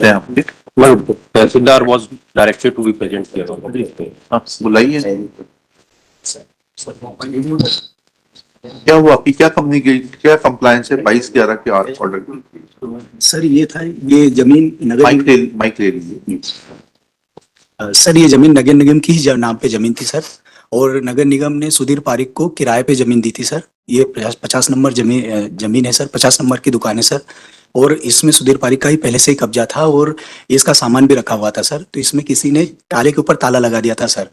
Tehsildar was directed to be present here. बुलाइए। क्या हुआ कि क्या कंपनी की क्या कंप्लायंस है 22/11 के ऑर्डर की? सर ये था, ये जमीन नगर माइक ले लीजिए। सर ये जमीन नगर निगम की ही नाम पे जमीन थी सर, और नगर निगम ने सुधीर पारिक को किराए पे जमीन दी थी सर। ये 50 नंबर जमीन है सर, 50 नंबर की दुकान है सर, और इसमें सुधीर पारिक का ही पहले से ही कब्जा था और इसका सामान भी रखा हुआ था सर। तो इसमें किसी ने ताले के ऊपर ताला लगा दिया था सर।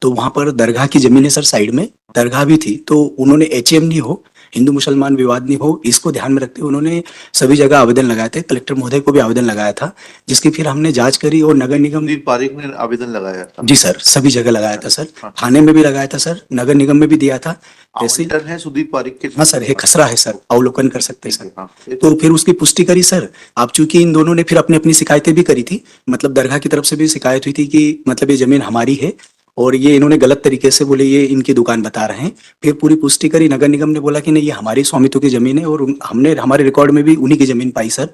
तो वहां पर दरगाह की जमीन है सर, साइड में दरगाह भी थी, तो उन्होंने HM नहीं हो, हिंदू मुसलमान विवाद नहीं हो, इसको ध्यान में रखते हुए उन्होंने सभी जगह आवेदन लगाए थे। कलेक्टर महोदय को भी आवेदन लगाया था, जिसकी फिर हमने जांच करी और नगर निगम सुधीर पारिक ने आवेदन लगाया था। जी सर, सभी जगह लगाया था सर, थाने में भी लगाया था सर, नगर निगम में भी दिया था। तहसीलदार है सुधीर पारिक के? हाँ सर, है खसरा है सर, अवलोकन कर सकते हैं सर। हाँ। तो फिर उसकी पुष्टि करी सर। आप चूंकि इन दोनों ने फिर अपनी अपनी शिकायतें भी करी थी, मतलब दरगाह की तरफ से भी शिकायत हुई थी कि मतलब ये जमीन हमारी है और ये इन्होंने गलत तरीके से बोले ये इनकी दुकान बता रहे हैं। फिर पूरी पुष्टि करी, नगर निगम ने बोला कि नहीं ये हमारी स्वामित्व की जमीन है, और हमने हमारे रिकॉर्ड में भी उन्हीं की जमीन पाई सर।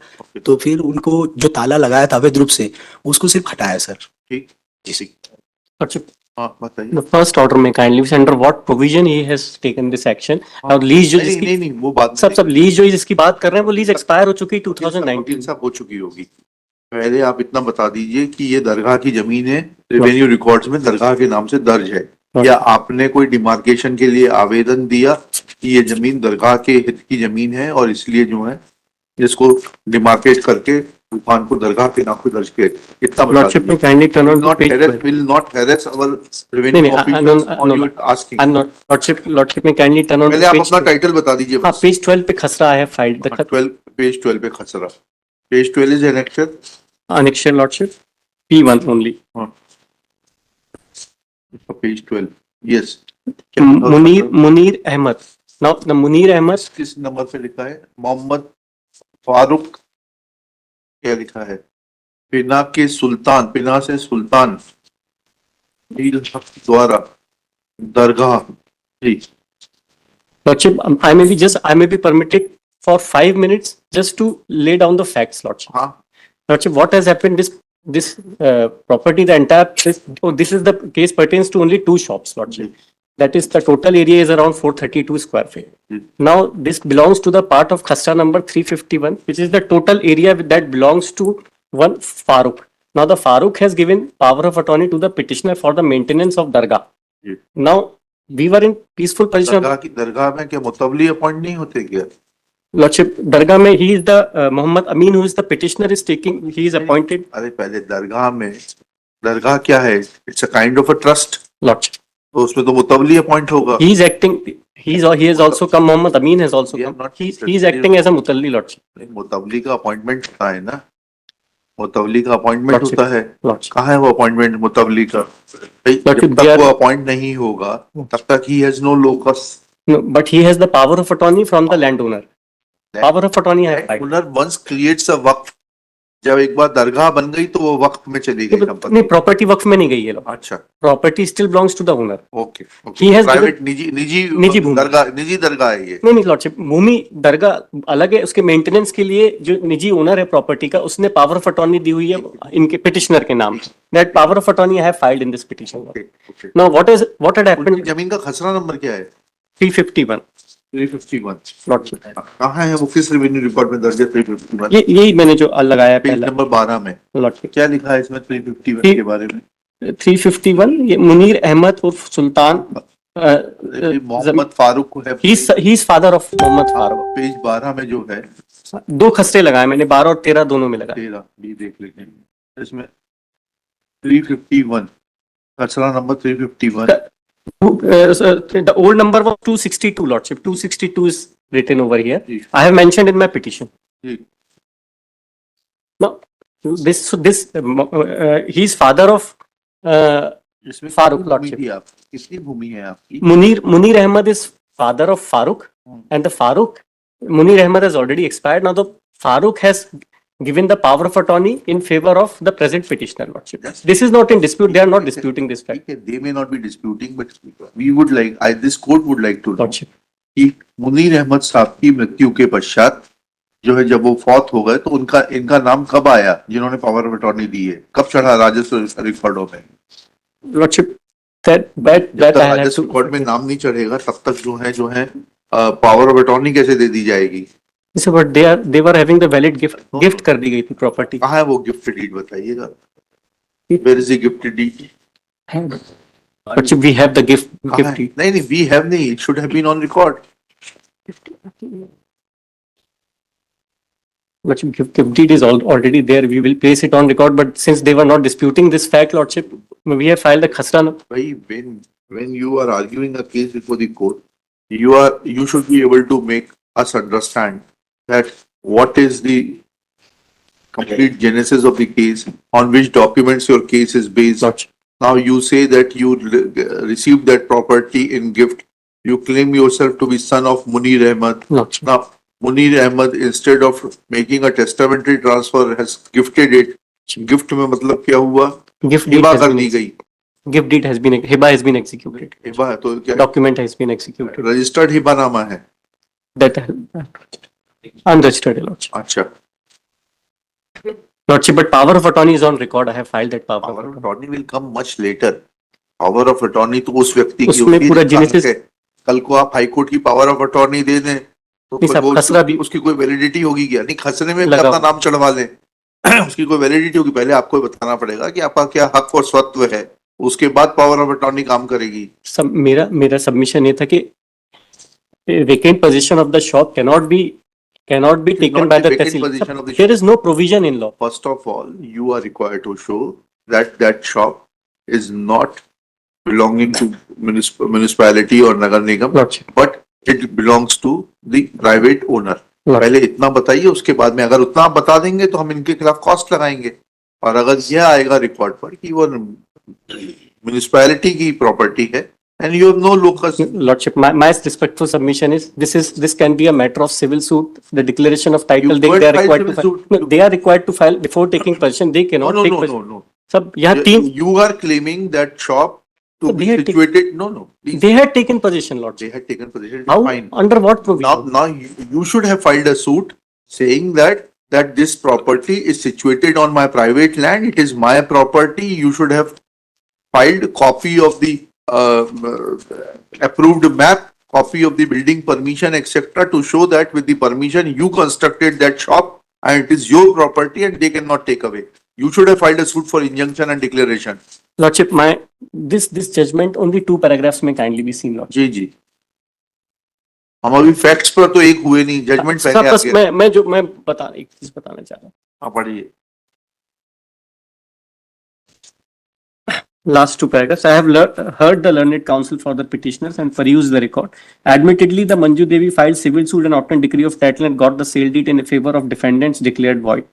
तो फिर उनको जो ताला लगाया था अवैध रूप से, उसको सिर्फ हटाया सर। ठीक जी। अच्छा, बताइए। the first order में kindly under what provision he has taken this action? और लीज जो जिसकी नहीं वो बात सब लीज जो जिसकी बात कर रहे हैं वो लीज एक्सपायर हो चुकी 2019 सब हो चुकी होगी। पहले आप इतना बता दीजिए कि ये दरगाह की जमीन है, रेवेन्यू रिकॉर्ड्स में दरगाह के नाम से दर्ज है, या आपने कोई डिमार्केशन के लिए आवेदन दिया कि ये जमीन दरगाह के हित की जमीन है और इसलिए जो है इसको डिमार्केट करके दुकान को दरगाह के नाम पे दर्ज किया? इतना बता Lordship में kindly turn on to page 12. will not harass our नहीं, revenue नहीं, officers on your asking. I'm not Lordship में kindly turn on पहले to आप page अपना 12. टाइटल बता दीजिए। हाँ, पेज 12 पे खसरा है फाइल द 12 पे खसरा। Page 12 is annexure annexure Lordship P1 only. Page 12 yes। Munir Ahmad. Now the Munir Ahmad किस नंबर पे लिखा है? मोहम्मद फारूक क्या लिखा है? पिना से सुल्तान द्वारा दरगाह। जी Lordship, I may be permitted for 5 minutes just to lay down the facts, Lordship. हाँ। Lordship, what has happened? This property, the entire this is the case pertains to only 2 shops, Lordship. That is, the total area is around 432 square feet. Now this belongs to the part of Khasra number 351, which is the total area that belongs to one Farooq. Now the Farooq has given power of attorney to the petitioner for the maintenance of Dargah. Now we were in peaceful position. दरगाह में क्या मुतवली appoint नहीं होते क्या? Lordship, Dargah में he is the Muhammad Amin, who is the petitioner, is taking, he is appointed. अरे पहले दरगाह क्या है? It's a kind of a trust. Lordship, तो उसमें तो मुतवली अपॉइंट होगा। he is acting. He has also come. Muhammad Amin has also come. He is acting as a mutalli, Lordship. मुतवली का appointment होता है ना, मुतवली का अपॉइंटमेंट Lordship. होता है। Lordship. कहाँ है वो अपॉइंटमेंट मुतवली का? जब तक वो अपॉइंट नहीं होगा तब तक he has no locus. No, but he has the power of attorney from the landowner. Power of attorney है. ओनर वंस क्रिएट्स अ वक्फ, जब एक बार दरगाह बन गई तो वो वक्फ में चली गई संपत्ति। नहीं, प्रॉपर्टी वक्फ में नहीं गई है। अच्छा, property still belongs to the owner. Okay. He has private निजी भूमि। दरगाह है ये। नहीं लॉर्डशिप, भूमि दरगाह अलग है, उसके मेंटेनेंस के लिए जो निजी ओनर है प्रॉपर्टी का, उसने पावर ऑफ अटॉर्नी दी हुई है इनके पिटिशनर के नाम। That power of attorney I have filed in this petition. Now what had happened? जमीन का खसरा नंबर क्या है? 351 लॉर्डशिप। कहाँ है वो, किस रेवेन्यू रिकॉर्ड में दर्ज है 351? यही मैंने जो लगाया है पेज पहला नंबर 12 में। लॉर्डशिप क्या लिखा है इसमें 351 के बारे में? 351 ये मुनीर अहमद उर्फ सुल्तान मोहम्मद फारूक है। He is father of Mohammad Farooq. Page 12 में जो है 2 खसरे लगाए मैंने, 12 और 13 दोनों में लगाए। 13 भी देख लेते हैं इसमें। 351 खसरा number 351। The old number was 262, Lordship. 262 is written over here. I have mentioned in my petition. Now, he is father of Farooq, Lordship. कितनी भूमि है आपकी? Munir Ahmad is father of Farooq, and the Munir Ahmad has already expired. Now the Farooq has given the power of attorney in favor of the present petitioner, Lordship. This is not in dispute. They are not disputing this fact. They may not be disputing, but we would like, this court would like to know Lordship. कि मुनीर अहमद साहब की मृत्यु के पश्चात जो है जब वो फौत हो गए तो उनका इनका नाम कब आया, जिन्होंने पावर ऑफ अटॉर्नी दी है, कब चढ़ा राजस्व रिकॉर्डों में? Lordship, that जब तक I'll have राजस्व to. रिकॉर्ड में नाम नहीं चढ़ेगा तब तक जो है पावर ऑफ अटॉर्नी कैसे दे दी जाएगी? So, but they were having the valid gift कर दी गई थी property. कहाँ है वो गिफ्ट डीड, बताइएगा। Where is the gift deed? Lordship, we have the gift deed. नहीं नहीं, वी हैव नहीं, it should have been on record. Lordship, gift deed is already there. We will place it on record. But since they were not disputing this fact, Lordship, we have filed the khasra. भाई, when you are arguing a case before the court, you should be able to make us understand that what is the complete genesis of the case, on which documents your case is based. Lordship. Now you say that you received that property in gift. You claim yourself to be son of Munir Ahmed. Lordship. Now Munir Ahmed, instead of making a testamentary transfer, has gifted it. Gift में मतलब क्या हुआ? Gift deed Hiba has कर been दी गई। gift deed has been hiba has been executed. Hiba है तो क्या? Document has been executed. Registered हिबानामा है। That unregistered, Lordship. अच्छा, Lordship, but power of attorney is on record. I have filed that power. Power of attorney will come much later. Power of attorney तो उस व्यक्ति की उसमें होती है पूरा जिसका genesis- हक है। कल को आप हाई कोर्ट की पावर ऑफ अटॉर्नी दे दें तो नहीं साहब, वो खसरा भी- उसकी कोई वैलिडिटी होगी क्या? नहीं, खसरे में भी लगा- अपना नाम चढ़वा लें उसकी कोई वैलिडिटी होगी? पहले आपको बताना पड़ेगा कि आपका क्या हक और स्वत्व है, उसके बाद पावर ऑफ अटॉर्नी काम करेगी। सब मेरा सबमिशन ये था कि vacant possession of the shop cannot be taken not by the the vacant tehsil. possession of the There is no provision in law. First of all, you are required to show that that shop is not belonging to municipality or Nagar Nigam, Lordship. but it belongs to the private owner. Lordship. पहले इतना बताइए, उसके बाद में अगर उतना आप बता देंगे तो हम इनके खिलाफ कॉस्ट लगाएंगे। और अगर यह आएगा रिकॉर्ड पर कि वो म्युनिसिपैलिटी की प्रॉपर्टी है and you have no locus, Lordship, my respectful submission is this can be a matter of civil suit. The declaration of title You they could are file required to civil file. suit. No, they are required to file before taking possession. They no, cannot no, take no, possession. no, no. सब यहाँ तीन You are claiming that shop to So be they had situated. No, no, please. they had taken possession, Lordship. They had taken possession. How? Fine. Under what provision? Now you should have filed a suit saying that this property is situated on my private land. It is my property. You should have filed copy of the approved map, copy of the building permission, etc., to show that with the permission you constructed that shop and it is your property and they cannot take away. You should have filed a suit for injunction and declaration. Lordship, this judgment only 2 paragraphs may kindly be seen, Lordship. जी जी, हम अभी facts पर तो एक हुए नहीं, judgement साहब, पहले आ बस गया। मैं एक चीज बताना चाह रहा हूँ. हाँ, पढ़िए। Last 2 paragraphs. I have heard the learned counsel for the petitioners and perused the record. Admittedly, the Manju Devi filed civil suit and obtained decree of title and got the sale deed in favor of defendants declared void.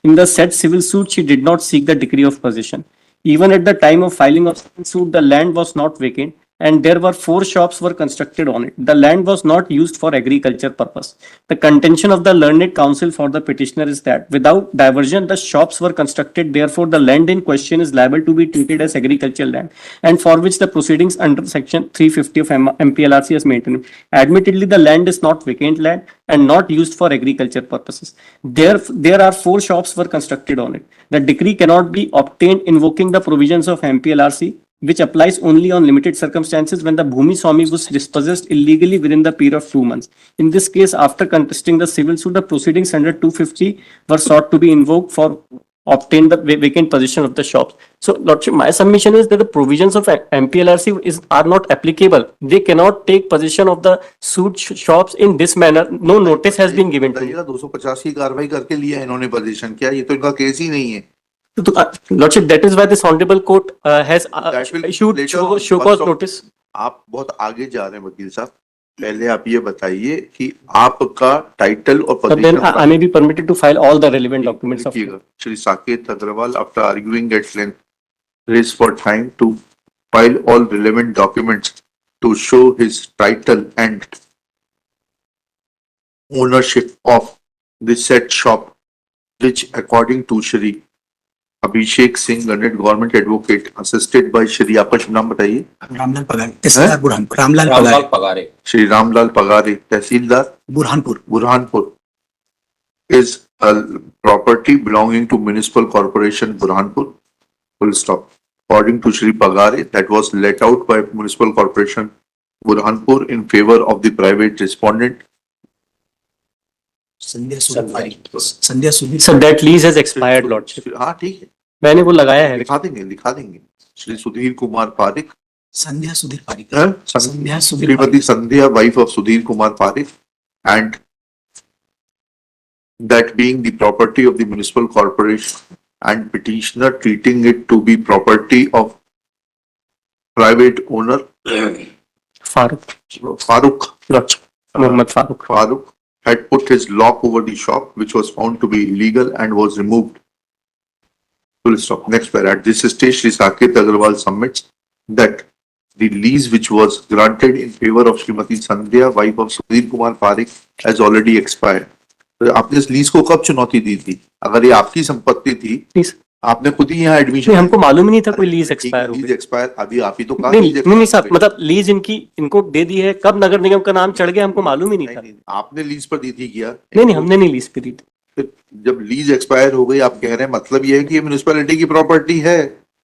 In the said civil suit, she did not seek the decree of possession. Even at the time of filing of civil suit, the land was not vacant and there were 4 shops were constructed on it. The land was not used for agriculture purpose. The contention of the learned counsel for the petitioner is that without diversion, the shops were constructed. Therefore, the land in question is liable to be treated as agricultural land and for which the proceedings under section 350 of MPLRC is maintained. Admittedly, the land is not vacant land and not used for agriculture purposes. There are 4 shops were constructed on it. The decree cannot be obtained invoking the provisions of MPLRC, which applies only on limited circumstances when the Bhumi Swami was dispossessed illegally within the period of 2 months. In this case, after contesting the civil suit, the proceedings under 250 were sought to be invoked for obtain the vacant possession of the shops. So, Lordship, my submission is that the provisions of MPLRC are not applicable. They cannot take possession of the suit shops in this manner. No notice has been given to me. 250 की कार्रवाई करके लिया इन्होंने position, क्या ये तो इनका case ही नहीं है। Lordship, that is why this honorable court has That will issued later show cause first of- notice. आप बहुत आगे जा रहे हैं वकील साहब, पहले आप ये बताइए कि आपका टाइटल और But then position I may be permitted to file all the relevant documents of. लिखिएगा। Shri Saket Agarwal, after arguing at length, raised for time to file all relevant documents to show his title and ownership of the said shop, which according to Shri Abhishek Singh, learned government advocate, assisted by Shri, आपका शुभ नाम बताइए। रामलाल पगारे, तहसीलदार बुरहानपुर, रामलाल पगारे, श्री रामलाल पगारे, तहसीलदार Burhanpur, Burhanpur, is a property belonging to Municipal Corporation Burhanpur. Full stop. According to Shri Pagare, that was let out by Municipal Corporation Burhanpur in favor of the private respondent. Sandhya Sudhir Pareek, Sandhya Sudhir Sir, that lease has expired, Lordship. हाँ ठीक है, मैंने वो लगाया है. लिखा देंगे. श्री सुधीर कुमार पारिक, संध्या सुधीर पारिक, हाँ, संध्या Sudhir Srimati Pareek, Sandhya, wife of Sudhir Kumar Parik, and that being the property of the municipal corporation and petitioner treating it to be property of private owner Farooq. Farooq. Lordship. Mohammed Farooq. Farooq had put his lock over the shop, which was found to be illegal and was removed. Full stop. Next paragraph. At this stage, Shri Saket Agarwal submits that the lease which was granted in favor of Srimati Sandhya, wife of Sudhir Kumar Parik, has already expired. तो आपने इस lease को कब चुनौती दी थी? अगर ये आपकी संपत्ति थी, Please. आपने खुद ही यहाँ एडमिशन, नहीं, हमको मालूम ही नहीं था कोई लीज एक्सपायर हो लीज गई. एक्सपायर, अभी आप ही तो कहा नहीं नहीं साहब, मतलब लीज इनको दे दी है, कब नगर निगम का नाम चढ़ गया हमको मालूम ही नहीं था. नहीं, आपने लीज पर दी थी क्या? नहीं, हमने नहीं लीज पे दी थी. फिर जब लीज एक्सपायर हो गई, आप कह रहे हैं मतलब ये है कि ये म्युनिसिपैलिटी की प्रॉपर्टी है.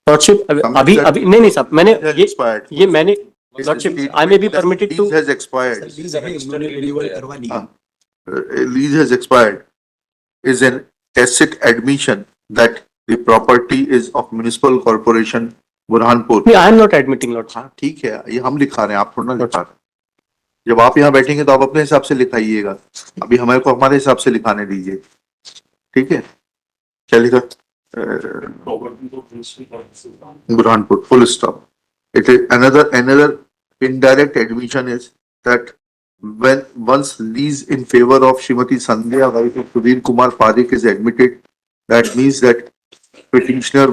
लॉर्डशिप अभी अभी नहीं साहब, मैंने Expired. ये मैंने lordship I may be permitted to. Lease has expired. Lease अभी उन्होंने रिन्यूअल करवा ली. Lease has expired is an tacit admission that the property is of municipal corporation Burhanpur. नहीं, I am not admitting lordship. हाँ ठीक है, ये हम लिखा रहे हैं, आप थोड़ा ना लिखा रहे हैं. जब आप यहाँ बैठेंगे तो आप अपने हिसाब से लिखाइएगा, अभी हमारे को हमारे हिसाब से लिखाने दीजिए. ठीक है, क्या लिखा? Burhanpur, full stop. It is another indirect admission is that when once lease in favor of Srimati Sandhya, wife of Sudhir Kumar Parik is admitted, that means that petitioner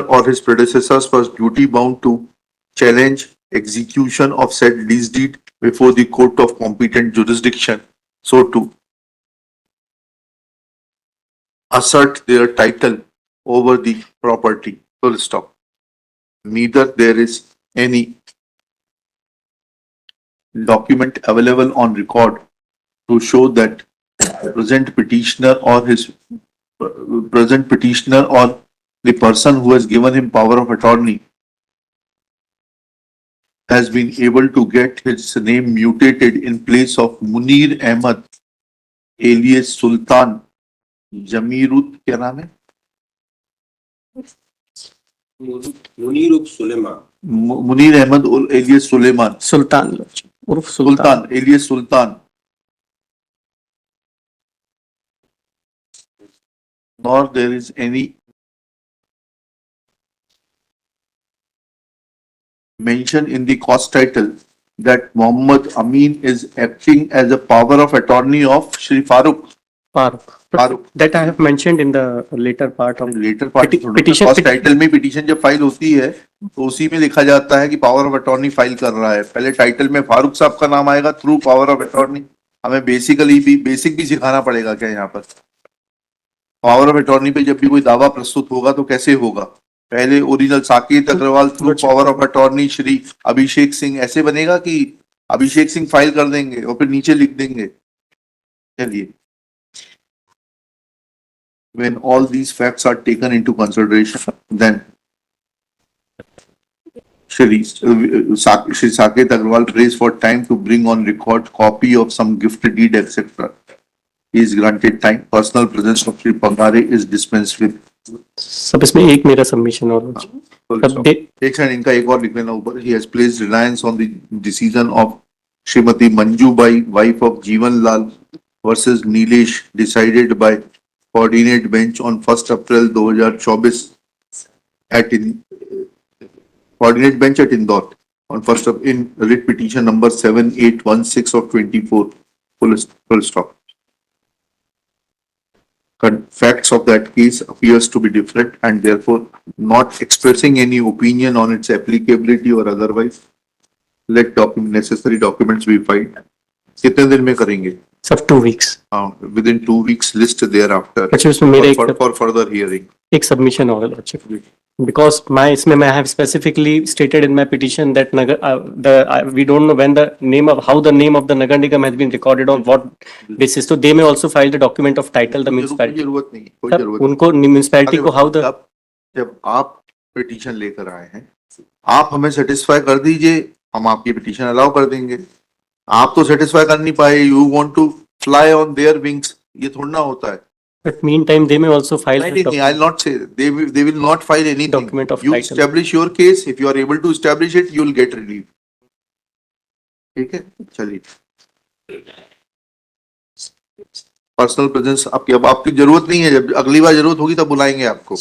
or his predecessors was duty bound to challenge execution of said lease deed before the court of competent jurisdiction, so to assert their title over the property. Full stop. Neither there is any document available on record to show that present petitioner or the person who has given him power of attorney has been able to get his name mutated in place of Munir Ahmad alias Sultan Jamirut, क्या नाम है? Munir Ahmad alias Suleiman. सुल्तान lordship उर्फ Sultan alias Sultan. Nor there is any mention in the cost title that Muhammad Amin is acting as a power of attorney of Shri Farooq. Farooq. That I have mentioned in the later part of later part petition- cause title में petition जब file होती है तो उसी में लिखा जाता है कि पावर ऑफ अटॉर्नी फाइल कर रहा है. पहले टाइटल में फारूक साहब का नाम आएगा थ्रू पावर ऑफ अटॉर्नी. हमें बेसिक भी सिखाना पड़ेगा क्या यहाँ पर? पावर ऑफ अटॉर्नी पे जब भी कोई दावा प्रस्तुत होगा तो कैसे होगा? पहले original Saket Agarwal through power of attorney Shri Abhishek Singh, ऐसे बनेगा कि अभिषेक सिंह फाइल कर देंगे और फिर नीचे लिख देंगे. चलिए, when all these facts are taken into consideration, then Shri Saket Agarwal prays for time to bring on record copy of some gift deed, etc. He is granted time. Personal presence of Shri Pagare is dispensed with. सब इसमें एक मेरा submission और तब दे एक second, इनका एक और लिख लेना ऊपर. He has placed reliance on the decision of Srimati Manju Bai, wife of Jeevan Lal versus Nilesh, decided by coordinate bench on 1st April 2024 at coordinate bench at Indore on 1st of in writ petition number 7816 of 24. Full stop. Facts of that case appears to be different and therefore not expressing any opinion on its applicability or otherwise. Let necessary documents be filed. कितने दिन में करेंगे? Sir, 2 weeks. within 2 weeks list thereafter अच्छा, उसमें मेरा एक for further hearing. submission होगा lordship, because my इसमें I have specifically stated in my petition that Nagar we don't know when the name of how the name of the Nagar Nigam has been recorded on what basis, so they may also file the document of title the कोई municipality. जरूरत नहीं, कोई Sir, जरूरत नहीं। उनको municipality को how the जब आप पिटीशन लेकर आए हैं, आप हमें सेटिस्फाई कर दीजिए, हम आपकी पिटीशन अलाउ कर देंगे। आप तो सेटिस्फाई कर नहीं पाए, you want to fly on their wings, ये थोड़ा ना होता है। but meantime they may also file the नहीं, I'll not say they will not file anything. Document of You title. establish your case. If you are able to establish it, you will get relief. ठीक है, चलिए। Personal presence आपकी अब आपकी जरूरत नहीं है, जब अगली बार जरूरत होगी तब बुलाएंगे आपको।